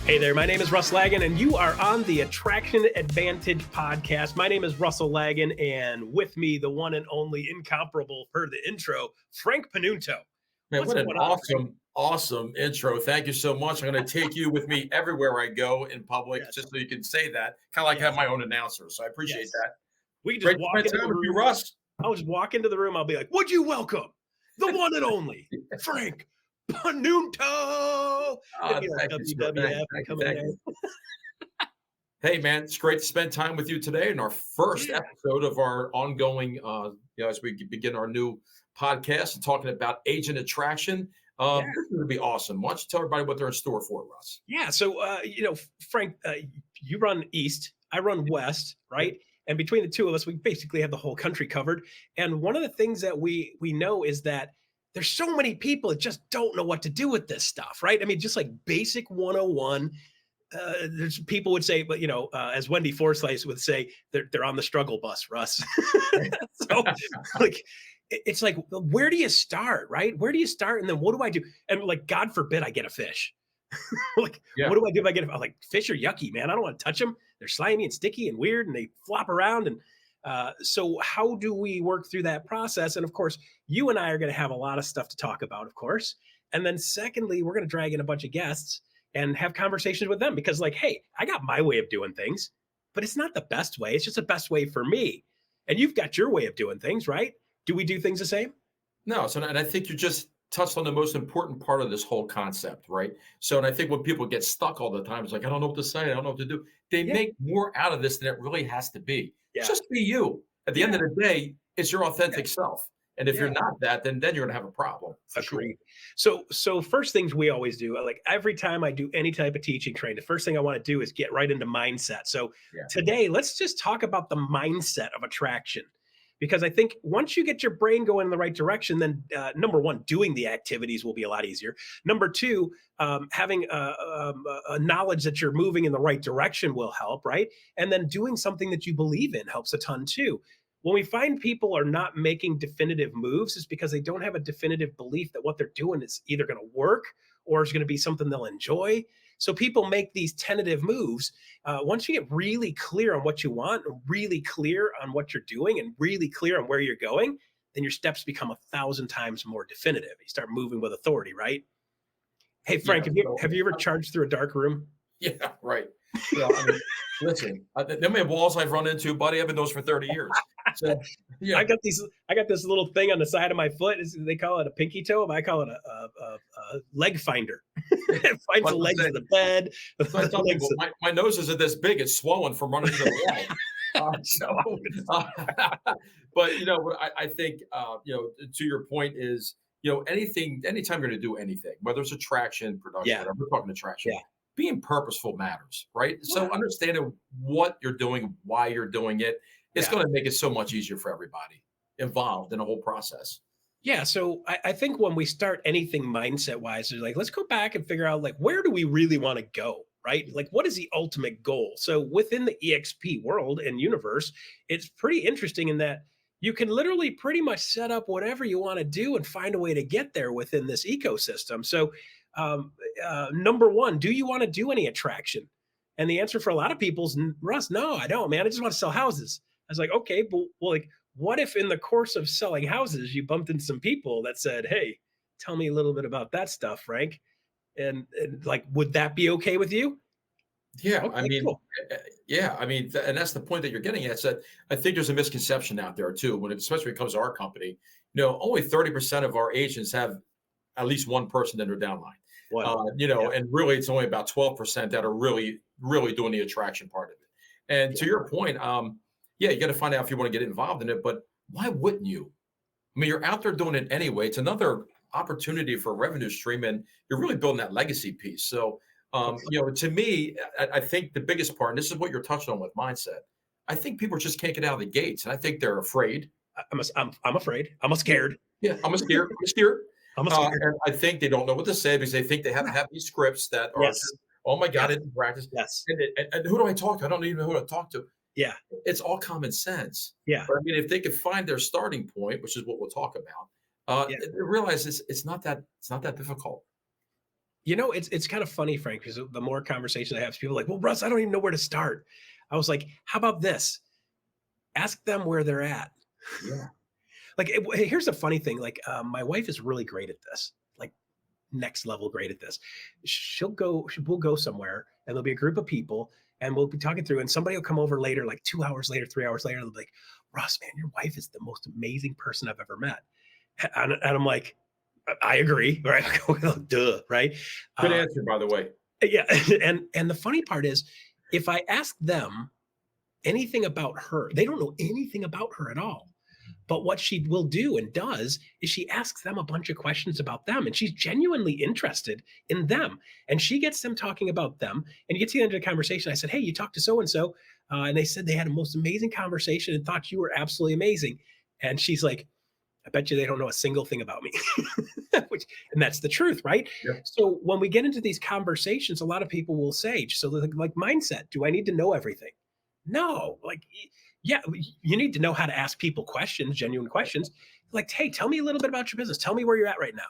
Hey there, my name is Russ Lagan, and you are on the Attraction Advantage podcast. My name is Russell Lagan, and with me, the one and only incomparable per the intro, Frank Panunto. Man, What's what an going on, Frank? awesome intro. Thank you so much. I'm going to take you with me everywhere I go in public, Yes, just so you can say that. Kind of like have yes, my own announcer. So I appreciate yes. that. We can just Great to walk spend into time the with you, room. Russ. I'll just walk into the room. I'll be like, would you welcome the one and only Frank Panunto? It'd be like Thank you, sir. WWF Thank coming you. there. Hey, man, it's great to spend time with you today in our first Yeah, episode of our ongoing, as we begin our new podcast and talking about agent attraction. yeah. This is going to be awesome. Why don't you tell everybody what they're in store for, Russ? Yeah. So, Frank, you run east, I run west, Yeah. right? And between the two of us, we basically have the whole country covered. And one of the things that we know is that there's so many people that just don't know what to do with this stuff, right? I mean, just like basic 101. There's people would say, but as Wendy Forsythe would say, they're on the struggle bus, Russ. So, like, it's like, well, where do you start, right? Where do you start, and then what do I do? And like, God forbid, I get a fish. Like, Yeah. what do I do if I get I'm like, fish are yucky, man. I don't want to touch them. They're slimy and sticky and weird, and they flop around. And so, how do we work through that process? And of course, you and I are going to have a lot of stuff to talk about, of course. And then, secondly, we're going to drag in a bunch of guests and have conversations with them because, like, hey, I got my way of doing things, but it's not the best way. It's just the best way for me. And you've got your way of doing things, right? Do we do things the same? No, so and I think you just touched on the most important part of this whole concept, right? So, and I think when people get stuck all the time, it's like, I don't know what to say, I don't know what to do. They Yeah. make more out of this than it really has to be. Yeah. Just be you. At the end Yeah. of the day, it's your Yeah. authentic self. And if you're Yeah. not that, then you're gonna have a problem for sure. Agreed. So first things we always do, like every time I do any type of teaching training, the first thing I want to do is get right into mindset. So Yeah. today, let's just talk about the mindset of attraction. Because I think once you get your brain going in the right direction, then number one, doing the activities will be a lot easier. Number two, having a knowledge that you're moving in the right direction will help, right? And then doing something that you believe in helps a ton too. When we find people are not making definitive moves, it's because they don't have a definitive belief that what they're doing is either going to work or is going to be something they'll enjoy. So people make these tentative moves. Once you get really clear on what you want, really clear on what you're doing, and really clear on where you're going, then your steps become 1,000 times more definitive. You start moving with authority, right? Hey, Yeah. Frank, have you So have you ever charged through a dark room? yeah, right. I mean, listen, them many walls I've run into, buddy, I've been those for 30 years. So I yeah, got these. I got this little thing on the side of my foot. They call it a pinky toe, but I call it a leg finder. It finds like the I legs said, of the bed, so I the tell legs people of my noses are this big, it's swollen from running into the wall. So, but I think to your point is anytime you're going to do anything, whether it's attraction, production, yeah, whatever, we're talking attraction, yeah, being purposeful matters, right? So yeah, understanding what you're doing, why you're doing it, it's yeah. going to make it so much easier for everybody involved in the whole process. Yeah, so I think when we start anything mindset wise, like let's go back and figure out like where do we really want to go, right? Like what is the ultimate goal? So within the EXP world and universe, it's pretty interesting in that you can literally pretty much set up whatever you want to do and find a way to get there within this ecosystem. So, um, number one, do you want to do any attraction? And the answer for a lot of people is, Russ, no, I don't, man. I just want to sell houses. I was like, okay, but well, like what if in the course of selling houses you bumped into some people that said, hey, tell me a little bit about that stuff, Frank? And like, would that be okay with you? Yeah, I Okay, mean, cool. yeah, I mean, and that's the point that you're getting at. Is that I think there's a misconception out there too, especially when it comes to our company. Only 30% of our agents have at least one person in their downline. One. Yeah. And really, it's only about 12% that are really, really doing the attraction part of it. And Yeah. to your point, yeah, you got to find out if you want to get involved in it. But why wouldn't you? I mean, you're out there doing it anyway. It's another opportunity for a revenue stream, and you're really building that legacy piece. So, to me, I think the biggest part, and this is what you're touching on with mindset, I think people just can't get out of the gates, and I think they're afraid. I'm afraid. I'm scared. Yeah, I'm scared. I'm scared. I'm scared. And I think they don't know what to say because they think they have to have these scripts that are Yes. just, oh my God, Yes. it's practice. Yes. And who do I talk to? I don't even know who to talk to. Yeah. It's all common sense. Yeah. But I mean, if they could find their starting point, which is what we'll talk about, Yeah. they realize it's not that difficult. It's kind of funny, Frank, because the more conversation I have, people are like, "Well, Russ, I don't even know where to start." I was like, "How about this? Ask them where they're at." Yeah. Like, here's the funny thing. Like, my wife is really great at this. Like, next level great at this. We'll go somewhere, and there'll be a group of people, and we'll be talking through, and somebody will come over later, like 2 hours later, 3 hours later, and they'll be like, "Russ, man, your wife is the most amazing person I've ever met." And I'm like, I agree, right? Well, duh, right? Good Uh, answer, by the way. yeah, and the funny part is, if I ask them anything about her, they don't know anything about her at all. But what she will do and does is she asks them a bunch of questions about them, and she's genuinely interested in them. And she gets them talking about them. And you get to the end of the conversation. I said, "Hey, you talked to so and so," and they said they had a most amazing conversation and thought you were absolutely amazing. And she's like, "I bet you they don't know a single thing about me." And that's the truth, right? Yeah. So when we get into these conversations, a lot of people will say, so like mindset, do I need to know everything? No, like, yeah, you need to know how to ask people questions, genuine questions. Like, hey, tell me a little bit about your business. Tell me where you're at right now.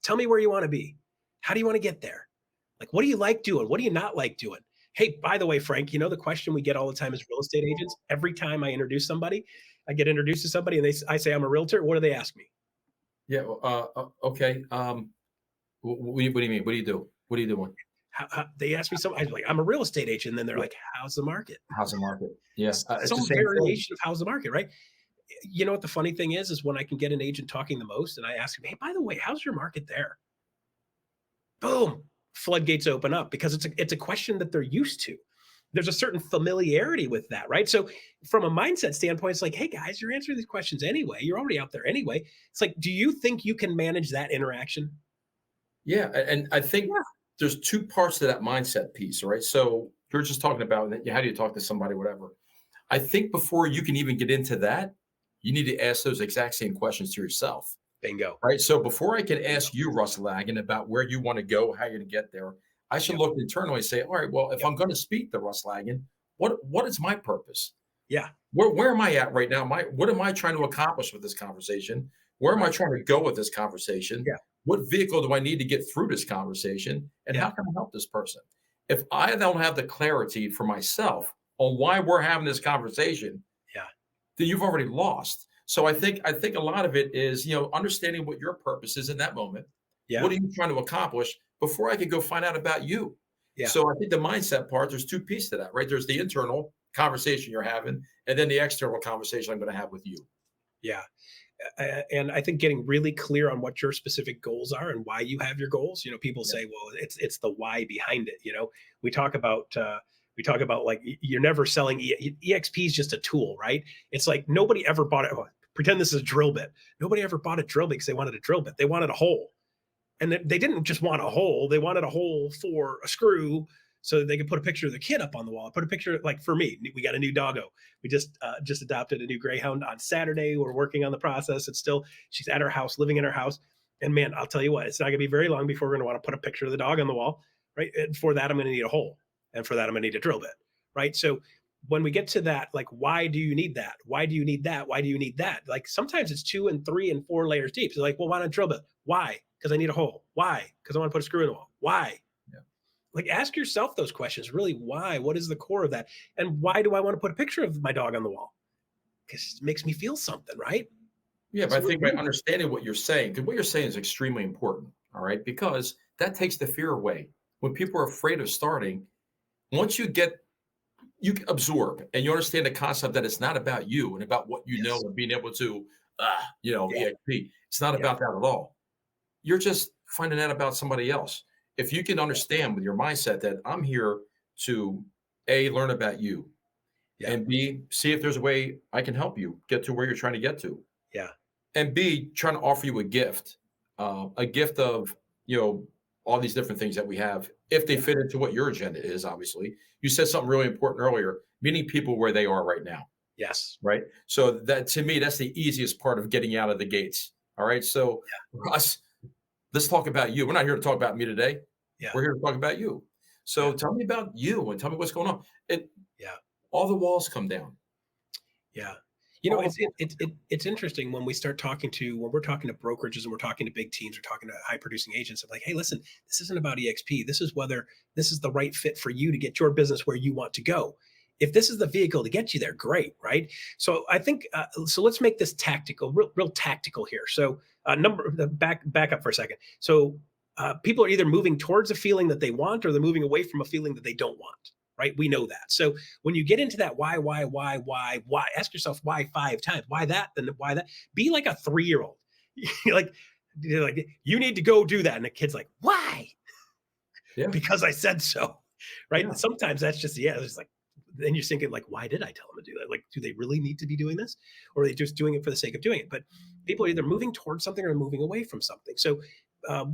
Tell me where you want to be. How do you want to get there? Like, what do you like doing? What do you not like doing? Hey, by the way, Frank, the question we get all the time as real estate agents. Every time I introduce somebody, I get introduced to somebody, and I say I'm a realtor. What do they ask me? Yeah. Well, okay. What do you mean? What do you do? What are you doing? They ask me something. I'm like, I'm a real estate agent. And then they're Yeah. like, how's the market? How's the market? Yeah. It's the Some same thing. variation of how's the market, right? You know what the funny thing is when I can get an agent talking the most and I ask him, hey, by the way, how's your market there? Boom, floodgates open up because it's a question that they're used to. There's a certain familiarity with that, right? So from a mindset standpoint, it's like, hey guys, you're answering these questions anyway. You're already out there anyway. It's like, do you think you can manage that interaction? Yeah. And I think Yeah. there's two parts to that mindset piece, right? So you're just talking about how do you talk to somebody, whatever. I think before you can even get into that, you need to ask those exact same questions to yourself. Bingo. Right. So before I can Bingo. ask you, Russ Lagan, about where you want to go, how you're going to get there, I should Yep. look internally and say, all right, well, if Yep. I'm going to speak to Russ Lagan, what is my purpose? Yeah. Where am I at right now? What am I trying to accomplish with this conversation? Where am I Right. trying to go with this conversation? Yeah. What vehicle do I need to get through this conversation? And Yeah. how can I help this person? If I don't have the clarity for myself on why we're having this conversation, Yeah. then you've already lost. So I think a lot of it is, understanding what your purpose is in that moment. Yeah. What are you trying to accomplish before I could go find out about you? Yeah. So I think the mindset part, there's two pieces to that, right? There's the internal conversation you're having, and then the external conversation I'm going to have with you. Yeah. And I think getting really clear on what your specific goals are and why you have your goals. People Yeah. say, well, it's the why behind it. We talk about like you're never selling EXP is just a tool, right? It's like nobody ever bought it. Pretend this is a drill bit. Nobody ever bought a drill bit because they wanted a drill bit. They wanted a hole. And they didn't just want a hole, they wanted a hole for a screw so that they could put a picture of the kid up on the wall. Put a picture, like for me, we got a new doggo. We just adopted a new greyhound on Saturday. We're working on the process. She's at her house, living in her house. And man, I'll tell you what, it's not gonna be very long before we're gonna want to put a picture of the dog on the wall, right? And for that, I'm gonna need a hole. And for that, I'm gonna need a drill bit, right? So when we get to that, like, why do you need that? Why do you need that? Why do you need that? Like sometimes it's 2 and 3 and 4 layers deep. So like, well, why not drill bit? Why? Because I need a hole. Why? Because I want to put a screw in the wall. Why? Yeah. Like ask yourself those questions. Really, why? What is the core of that? And why do I want to put a picture of my dog on the wall? Because it makes me feel something, right? Yeah, but I So think by understanding what you're saying, because what you're saying is extremely important. All right. Because that takes the fear away. When people are afraid of starting, once you absorb and you understand the concept that it's not about you and about what you know yes. and being able to, Yeah. EXP. It's not Yeah. about that at all. You're just finding out about somebody else. If you can Yeah. understand with your mindset that I'm here to A, learn about you, Yeah. and B, see if there's a way I can help you get to where you're trying to get to, Yeah. and B, trying to offer you a gift of, you know, all these different things that we have, if they Yeah. fit into what your agenda is, obviously. You said something really important earlier, meeting people where they are right now, Yes. right? So that to me, that's the easiest part of getting out of the gates. All right. So Russ, let's talk about you. We're not here to talk about me today. Yeah. We're here to talk about you. So Yeah. tell me about you and tell me what's going on. It Yeah. all the walls come down. Yeah. You know, All of it's interesting when we're talking to brokerages and we're talking to big teams, we're talking to high producing agents of like, hey, listen, this isn't about EXP. This is whether this is the right fit for you to get your business where you want to go. If this is the vehicle to get you there, great, right? So I think so. Let's make this tactical, real tactical here. So back up for a second. So people are either moving towards a feeling that they want, or they're moving away from a feeling that they don't want. Right? We know that. So when you get into that why, ask yourself why 5 times. Why that? Then why that? Be like a 3-year-old. like, like you need to go do that, and the kid's like, why? yeah, Because I said so. Right? yeah. And sometimes that's just it's like then you're thinking like, why did I tell them to do that? Like, do they really need to be doing this, or are they just doing it for the sake of doing it? But people are either moving towards something or moving away from something. So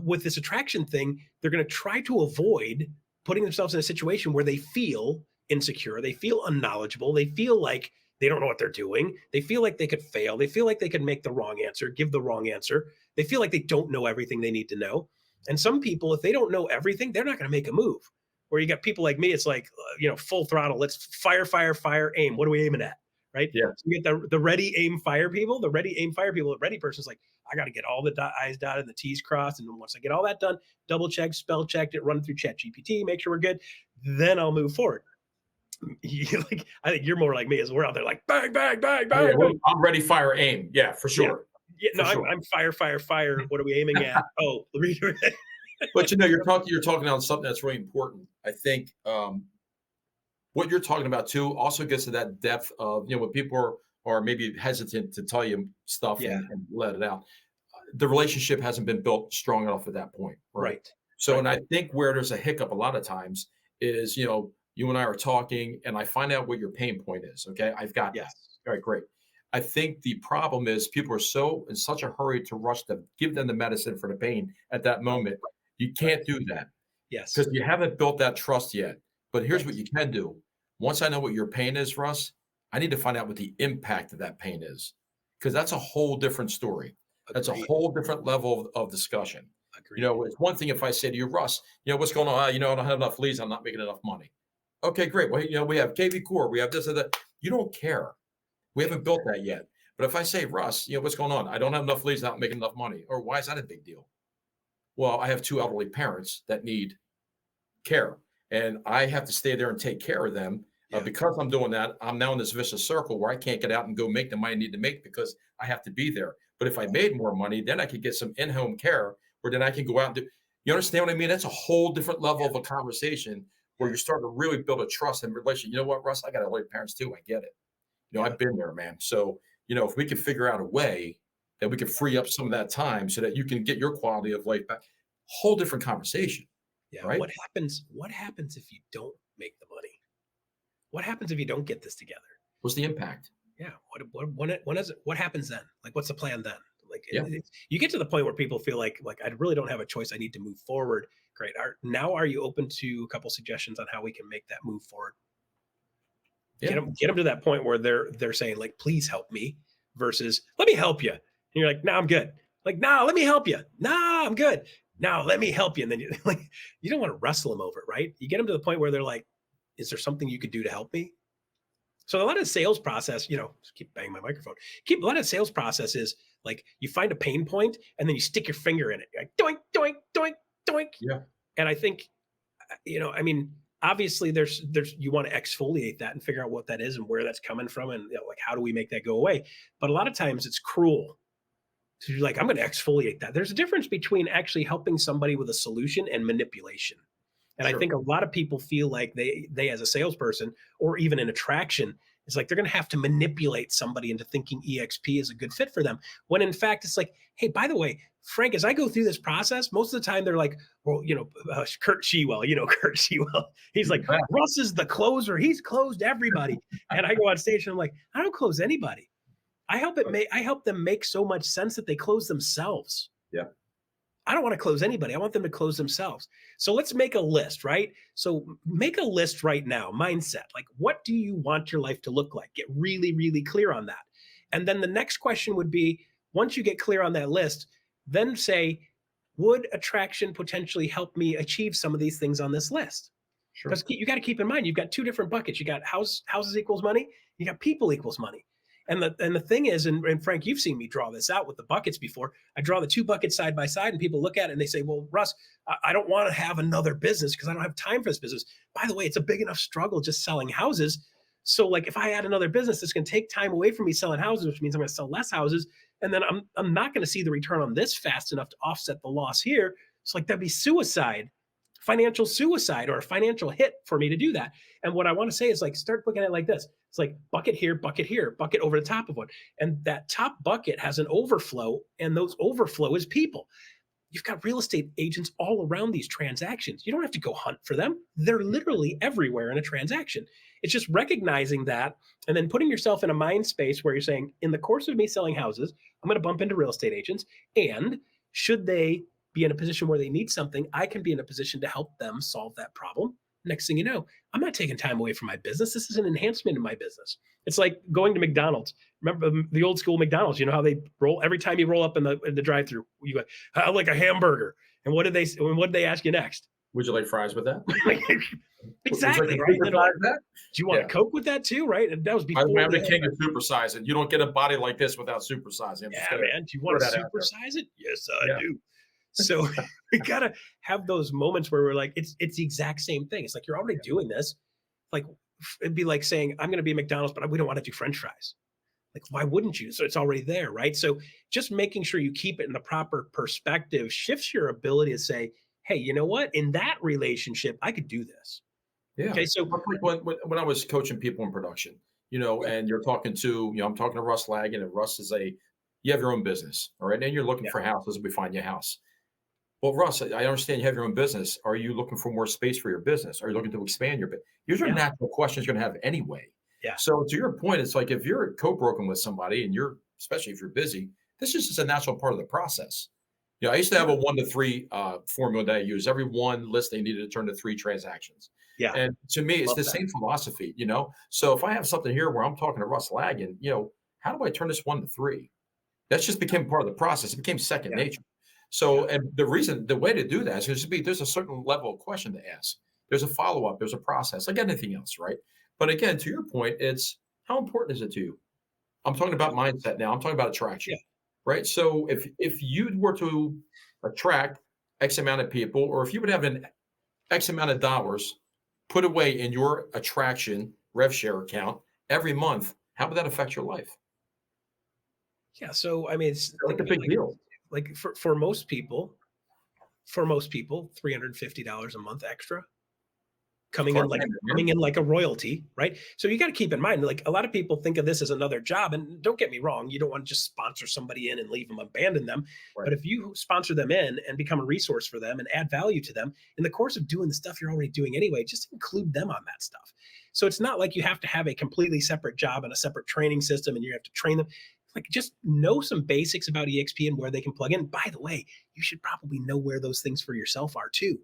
with this attraction thing, they're going to try to avoid putting themselves in a situation where they feel insecure, they feel unknowledgeable, they feel like they don't know what they're doing, they feel like they could fail, they feel like they could make the wrong answer, give the wrong answer, they feel like they don't know everything they need to know. And some people, if they don't know everything, they're not going to make a move. Where you got people like me, it's like full throttle. Let's fire, aim. What are we aiming at? Right. Yeah. So you get the ready, aim, fire people. The ready, aim, fire people. The ready person's like, I got to get all the I's dotted and the T's crossed. And then once I get all that done, double check, spell checked it, run it through Chat GPT, make sure we're good. Then I'll move forward. I think you're more like me, as we're out there like bang, bang, bang, Oh, yeah, bang, bang. I'm ready, fire, aim. Yeah, for Yeah. sure. Yeah, no, For sure. I'm fire. What are we aiming at? Oh, But you're talking on something that's really important. I think what you're talking about too also gets to that depth of when people are maybe hesitant to tell you stuff yeah, and let it out. The relationship hasn't been built strong enough at that point, right? right, So, right, and I think where there's a hiccup a lot of times is you and I are talking, and I find out what your pain point is. Okay, I've got that. yes, All right, great. I think the problem is people are so in such a hurry to rush to give them the medicine for the pain at that right, moment. You right, can't do that yes, because you haven't built that trust yet. But here's what right, you can do. Once I know what your pain is, Russ, I need to find out what the impact of that pain is, because that's a whole different story. That's a agreed, whole different level of discussion. agreed. It's one thing if I say to you, Russ, what's going on? I don't have enough leads. I'm not making enough money. Okay, great. Well, we have KV Core. We have this and that. You don't care. We haven't built that yet. But if I say, Russ, what's going on? I don't have enough leads. Not making enough money. Or why is that a big deal? Well, I have 2 elderly parents that need care, and I have to stay there and take care of them. Yeah, Because I'm doing that, I'm now in this vicious circle where I can't get out and go make the money I need to make because I have to be there. But if I made more money, then I could get some in-home care where then I can go out and do. You understand what I mean? That's a whole different level yeah, of a conversation where yeah, you're starting to really build a trust and relation. You know what, Russ? I got elderly parents too. I get it. yeah. I've been there, man. So, if we could figure out a way that we could free up some of that time so that you can get your quality of life back, whole different conversation, Yeah. right? What happens if you don't make the money? What happens if you don't get this together? What's the impact? Yeah. When is it? What happens then? Like, what's the plan then? Like, Yeah. you get to the point where people feel like I really don't have a choice. I need to move forward. Great. Are you open to a couple suggestions on how we can make that move forward? Yeah. Get them to that point where they're saying like, please help me, versus let me help you. And you're like, no, I'm good. Like, no, let me help you. No, I'm good. Now let me help you. And then you don't want to wrestle them over it, right? You get them to the point where they're like, is there something you could do to help me? So a lot of sales process, just keep banging my microphone. A lot of sales process is like you find a pain point and then you stick your finger in it. You're like, doink, doink, doink, doink. Yeah. And I think, I mean, obviously there's you want to exfoliate that and figure out what that is and where that's coming from, and like how do we make that go away. But a lot of times it's cruel. So you're like, I'm going to exfoliate that. There's a difference between actually helping somebody with a solution and manipulation. And I Sure. think a lot of people feel like they as a salesperson or even an attraction, it's like they're going to have to manipulate somebody into thinking EXP is a good fit for them. When in fact, it's like, hey, by the way, Frank, as I go through this process, most of the time they're like, well, Kurt Shewell, Kurt Shewell. He's like, Yeah. Russ is the closer. He's closed everybody. And I go on stage and I'm like, I don't close anybody. I help them make so much sense that they close themselves. Yeah. I don't want to close anybody. I want them to close themselves. So let's make a list, right? So make a list right now, mindset. Like, what do you want your life to look like? Get really, really clear on that. And then the next question would be, once you get clear on that list, then say, would attraction potentially help me achieve some of these things on this list? Sure. Because you got to keep in mind, you've got 2 different buckets. You got houses equals money. You got people equals money. And the thing is, and Frank, you've seen me draw this out with the buckets before. I draw the two buckets side by side, and people look at it and they say, "Well, Russ, I don't want to have another business because I don't have time for this business." By the way, it's a big enough struggle just selling houses. So, like, if I add another business, it's going to take time away from me selling houses, which means I'm going to sell less houses, and then I'm not going to see the return on this fast enough to offset the loss here. So, like, that'd be suicide, financial suicide, or a financial hit for me to do that. And what I want to say is, like, start looking at it like this. It's like bucket here, bucket over the top of one. And that top bucket has an overflow, and those overflow is people. You've got real estate agents all around these transactions. You don't have to go hunt for them. They're literally everywhere in a transaction. It's just recognizing that and then putting yourself in a mind space where you're saying, in the course of me selling houses, I'm going to bump into real estate agents. And should they be in a position where they need something, I can be in a position to help them solve that problem. Next thing you know, I'm not taking time away from my business. This is an enhancement in my business. It's like going to McDonald's. Remember the old school McDonald's? You know how they roll every time you roll up in the drive-through. You go, "I like a hamburger." And what did they ask you next? Would you like fries with that? Exactly, right? Super size that? Do you want a Coke with that too? Right? And that was before. I'm the king of supersizing. You don't get a body like this without supersizing. Yeah, man. Do you want to supersize it? Yes, I do. So we gotta have those moments where we're like, it's the exact same thing. It's like you're already doing this. Like, it'd be like saying, I'm gonna be at McDonald's, but we don't want to do French fries. Like, why wouldn't you? So it's already there, right? So just making sure you keep it in the proper perspective shifts your ability to say, hey, you know what? In that relationship, I could do this. Yeah. Okay. So When I was coaching people in production, and you're talking to, I'm talking to Russ Lagan, and Russ is you have your own business, all right? And you're looking for houses. We find your house. Well, Russ, I understand you have your own business. Are you looking for more space for your business? Are you looking to expand your business? These are natural questions you're going to have anyway. Yeah. So to your point, it's like if you're co-broken with somebody and especially if you're busy, this is just a natural part of the process. I used to have a 1-to-3 formula that I use. Every one list they needed to turn to 3 transactions. Yeah. And to me, it's Love the that. same philosophy, So if I have something here where I'm talking to Russ Lagan, how do I turn this 1 to 3? That's just became part of the process. It became second nature. So, and the way to do that is there's a certain level of question to ask. There's a follow-up, there's a process, like anything else, right? But again, to your point, it's how important is it to you? I'm talking about mindset now. I'm talking about attraction, right? So if you were to attract X amount of people, or if you would have an X amount of dollars put away in your attraction rev share account every month, how would that affect your life? Yeah. So, I mean, it's Like a big deal. Like for most people, $350 a month extra coming in like a royalty, right? So you got to keep in mind, like, a lot of people think of this as another job, and don't get me wrong, you don't want to just sponsor somebody in and leave them, abandon them. Right. But if you sponsor them in and become a resource for them and add value to them in the course of doing the stuff you're already doing anyway, just include them on that stuff. So it's not like you have to have a completely separate job and a separate training system and you have to train them. Like, just know some basics about EXP and where they can plug in. By the way, you should probably know where those things for yourself are too.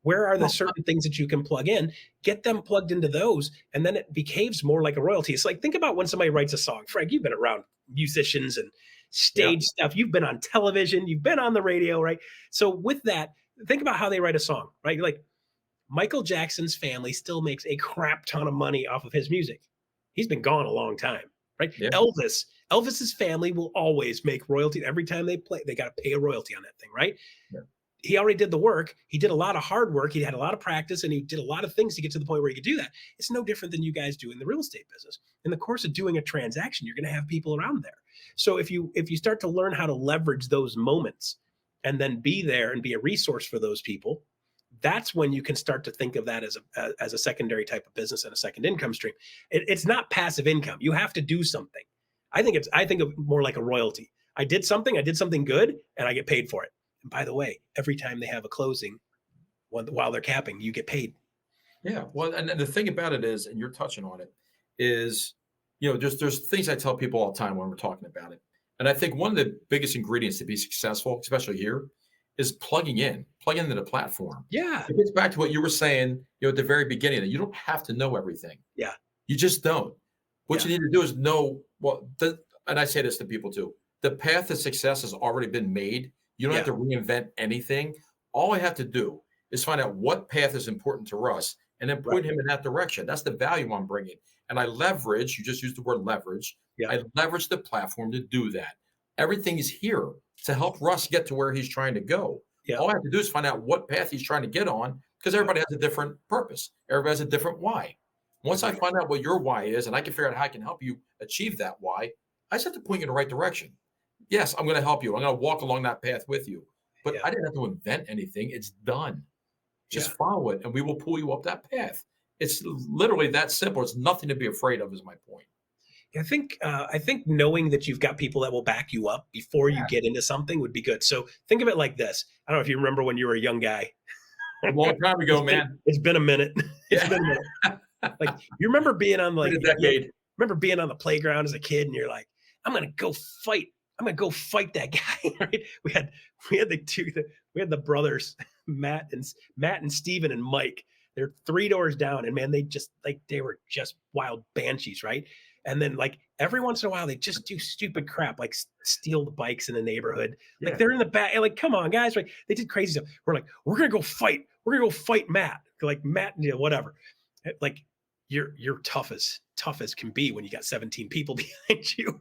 Where are the certain things that you can plug in? Get them plugged into those, and then it behaves more like a royalty. It's like, think about when somebody writes a song. Frank, you've been around musicians and stage stuff. You've been on television. You've been on the radio, right? So with that, think about how they write a song, right? Like, Michael Jackson's family still makes a crap ton of money off of his music. He's been gone a long time, right? Yeah. Elvis's family will always make royalty every time they play. They got to pay a royalty on that thing, right? Yeah. He already did the work. He did a lot of hard work. He had a lot of practice, and he did a lot of things to get to the point where he could do that. It's no different than you guys do in the real estate business. In the course of doing a transaction, you're going to have people around there. So if you start to learn how to leverage those moments and then be there and be a resource for those people, that's when you can start to think of that as a secondary type of business and a second income stream. It's not passive income. You have to do something. I think of more like a royalty. I did something good, and I get paid for it. And by the way, every time they have a closing, while they're capping, you get paid. Yeah. Well, and the thing about it is, and you're touching on it, is, there's things I tell people all the time when we're talking about it. And I think one of the biggest ingredients to be successful, especially here, is plugging into the platform. Yeah. It gets back to what you were saying, at the very beginning, that you don't have to know everything. Yeah. You just don't. What you need to do is know, and I say this to people too, the path to success has already been made. You don't have to reinvent anything. All I have to do is find out what path is important to Russ and then point him in that direction. That's the value I'm bringing. And I leverage, you just used the word leverage, Yeah. I leverage the platform to do that. Everything is here to help Russ get to where he's trying to go. Yeah. All I have to do is find out what path he's trying to get on because everybody has a different purpose. Everybody has a different why. Once I Agreed. find out what your why is and I can figure out how I can help you achieve that why, I just have to point you in the right direction. Yes, I'm going to help you. I'm going to walk along that path with you. But Yeah. I didn't have to invent anything. It's done. Yeah. Just follow it and we will pull you up that path. It's literally that simple. It's nothing to be afraid of, is my point. I think knowing that you've got people that will back you up before you get into something would be good. So think of it like this. I don't know if you remember when you were a young guy. A long time It's ago, been man. it's been a minute. It's Yeah. been a minute. Like you remember being on Been a decade. remember being on the playground as a kid and you're like, I'm gonna go fight. I'm gonna go fight that guy. Right? We had the two we had the brothers, Matt and Steven and Mike. They're three doors down, and man, they just like they were just wild banshees, right? And then like every once in a while, they just do stupid crap like steal the bikes in the neighborhood. Like Yeah. they're in the back, like come on, guys, right? They did crazy stuff. We're like, we're gonna go fight. We're gonna go fight Matt. Like Matt, whatever. Like you're tough as can be when you got 17 people behind you.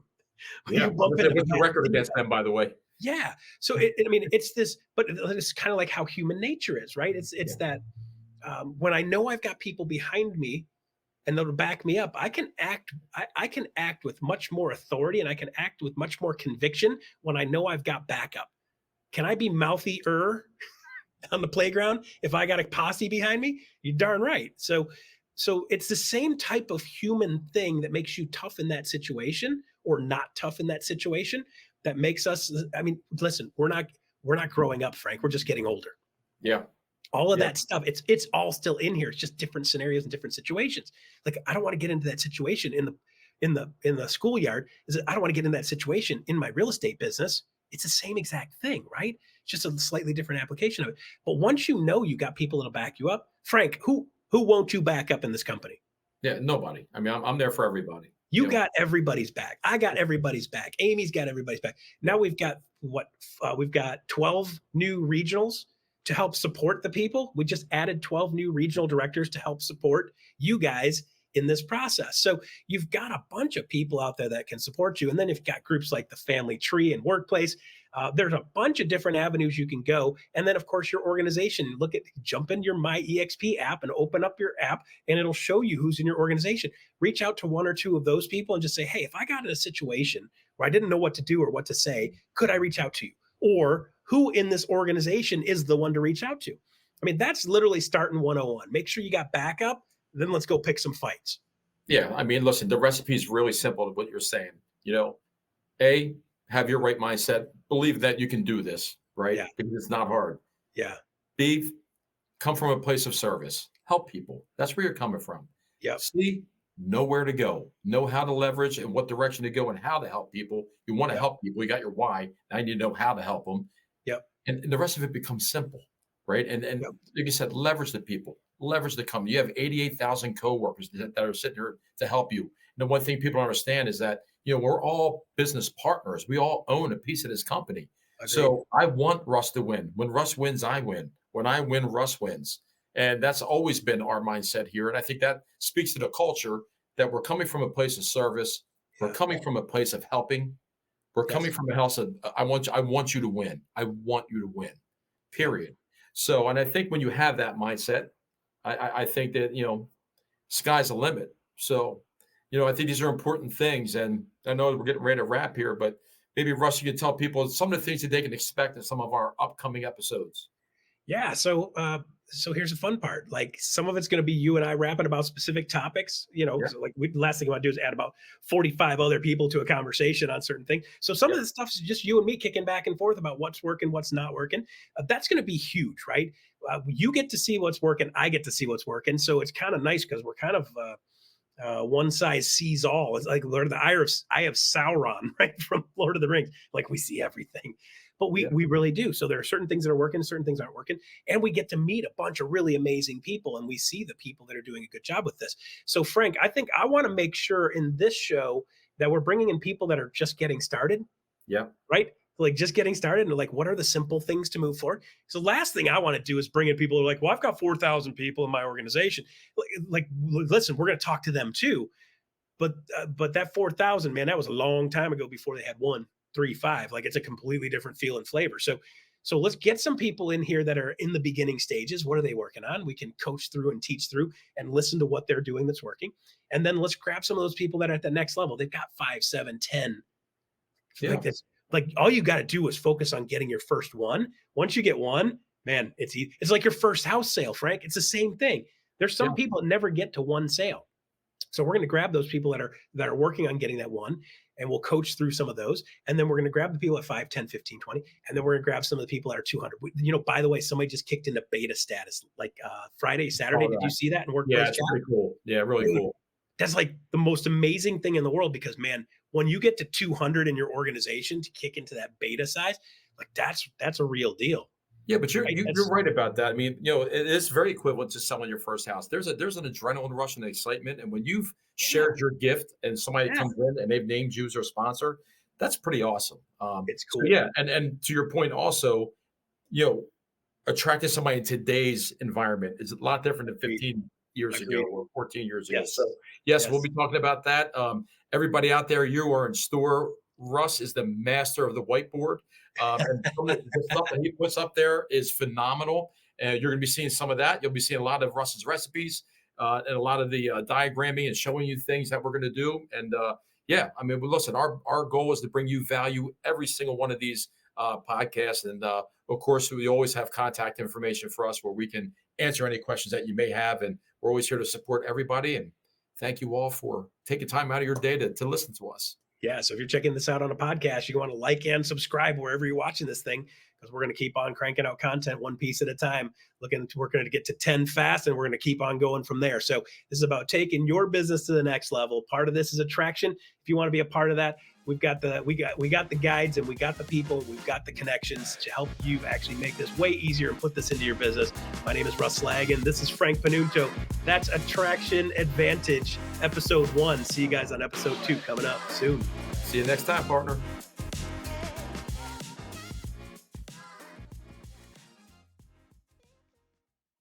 When Yeah. you bump into What's the guys, record against them, by the way? yeah. So I mean, it's this, but it's kind of like how human nature is, right? It's Yeah. that when I know I've got people behind me and they'll back me up, I can act with much more authority and I can act with much more conviction when I know I've got backup. Can I be mouthy-er on the playground if I got a posse behind me? You darn right. So it's the same type of human thing that makes you tough in that situation or not tough in that situation that makes us. I mean, listen, we're not growing up, Frank. We're just getting older. Yeah. All of Yeah. that stuff, it's all still in here. It's just different scenarios and different situations. Like I don't want to get into that situation in the schoolyard. Is that I don't want to get in that situation in my real estate business. It's the same exact thing, right? It's just a slightly different application of it. But once you know you got people that'll back you up, Frank, who won't you back up in this company? Yeah. Nobody. I mean, I'm there for everybody. You got everybody's back. I got everybody's back. Amy's got everybody's back. Now we've got what? We've got 12 new regionals to help support the people. We just added 12 new regional directors to help support you guys in this process. So you've got a bunch of people out there that can support you. And then you've got groups like the Family Tree and Workplace. There's a bunch of different avenues you can go. And then, of course, your organization. Jump in your My EXP app and open up your app, and it'll show you who's in your organization. Reach out to one or two of those people and just say, hey, if I got in a situation where I didn't know what to do or what to say, could I reach out to you? Or who in this organization is the one to reach out to? I mean, that's literally starting 101. Make sure you got backup, then let's go pick some fights. Yeah. I mean, listen, the recipe is really simple to what you're saying. You know, A, have your right mindset, believe that you can do this, right? Yeah. Because it's not hard. Yeah. B, come from a place of service, help people. That's where you're coming from. Yep. C, know where to go, know how to leverage and what direction to go and how to help people. You want to Yep. help people. You got your why. Now you need to know how to help them. Yep. And the rest of it becomes simple, right? And Yep. like you said, leverage the people, leverage the company. You have 88,000 coworkers that are sitting here to help you. And the one thing people don't understand is that, you know, we're all business partners. We all own a piece of this company. Agreed. So I want Russ to win. When Russ wins, I win. When I win, Russ wins. And that's always been our mindset here. And I think that speaks to the culture that we're coming from a place of service. We're Yeah. coming from a place of helping. We're Yes. coming from a house of I want you to win. I want you to win. Period. So, and I think when you have that mindset, I think that, you know, sky's the limit. So, you know, I think these are important things. And I know we're getting ready to wrap here, but maybe Russ, you could tell people some of the things that they can expect in some of our upcoming episodes. Yeah. So here's the fun part. Like some of it's going to be you and I rapping about specific topics. You know, Yeah. so like the last thing I want to do is add about 45 other people to a conversation on certain things. So some Yeah. of the stuff is just you and me kicking back and forth about what's working, what's not working. That's going to be huge, right? You get to see what's working. I get to see what's working. So it's kind of nice because we're kind of one size sees all. It's like Lord of the Eye of Sauron, right, from Lord of the Rings. Like we see everything, but Yeah. we really do. So there are certain things that are working, certain things aren't working, and we get to meet a bunch of really amazing people, and we see the people that are doing a good job with this. So Frank, I think I want to make sure in this show that we're bringing in people that are just getting started, Yeah. right? Like just getting started and like, what are the simple things to move forward? So last thing I want to do is bring in people who are like, well, I've got 4,000 people in my organization. Listen, we're going to talk to them too. but that 4,000, man, that was a long time ago before they had 1, 3, 5. Like it's a completely different feel and flavor. So let's get some people in here that are in the beginning stages. What are they working on? We can coach through and teach through and listen to what they're doing that's working. And then let's grab some of those people that are at the next level. They've got 5, 7, 10. Yeah. Like this. Like all you got to do is focus on getting your first one. Once you get one, man, it's like your first house sale, Frank. It's the same thing. There's some Yeah. people that never get to one sale. So we're going to grab those people that are working on getting that one, and we'll coach through some of those. And then we're going to grab the people at 5, 10, 15, 20. And then we're going to grab some of the people that are 200. By the way, somebody just kicked into beta status like Friday, Saturday. Did you see that in Workplace Yeah, Chat? it's pretty cool. Yeah, really Dude, cool. that's like the most amazing thing in the world because, man, when you get to 200 in your organization to kick into that beta size, like that's a real deal. Yeah, but Right? you're right about that. I mean, it is very equivalent to selling your first house. There's an adrenaline rush and excitement, and when you've Yeah, shared your gift and somebody yeah, comes in and they've named you as their sponsor, that's pretty awesome. it's So cool. yeah, and to your point also, you know, attracting somebody in today's environment is a lot different than Agreed. 15 years ago Agreed. or 14 years ago. Yes. So yes, we'll Yes. be talking about that. Everybody out there, you are in store. Russ is the master of the whiteboard. And some of the stuff that he puts up there is phenomenal. And you're going to be seeing some of that. You'll be seeing a lot of Russ's recipes and a lot of the diagramming and showing you things that we're going to do. And yeah, I mean, listen, our goal is to bring you value every single one of these podcasts. And of course, we always have contact information for us where we can answer any questions that you may have. And we're always here to support everybody. And thank you all for taking time out of your day to listen to us. Yeah. So if you're checking this out on a podcast, you want to like and subscribe wherever you're watching this thing because we're going to keep on cranking out content one piece at a time. We're going to get to 10 fast and we're going to keep on going from there. So this is about taking your business to the next level. Part of this is attraction. If you want to be a part of that, we got the guides and we got the people, we've got the connections to help you actually make this way easier and put this into your business. My name is Russ Lagan. This is Frank Panunto. That's Attraction Advantage, episode 1. See you guys on episode 2 coming up soon. See you next time, partner.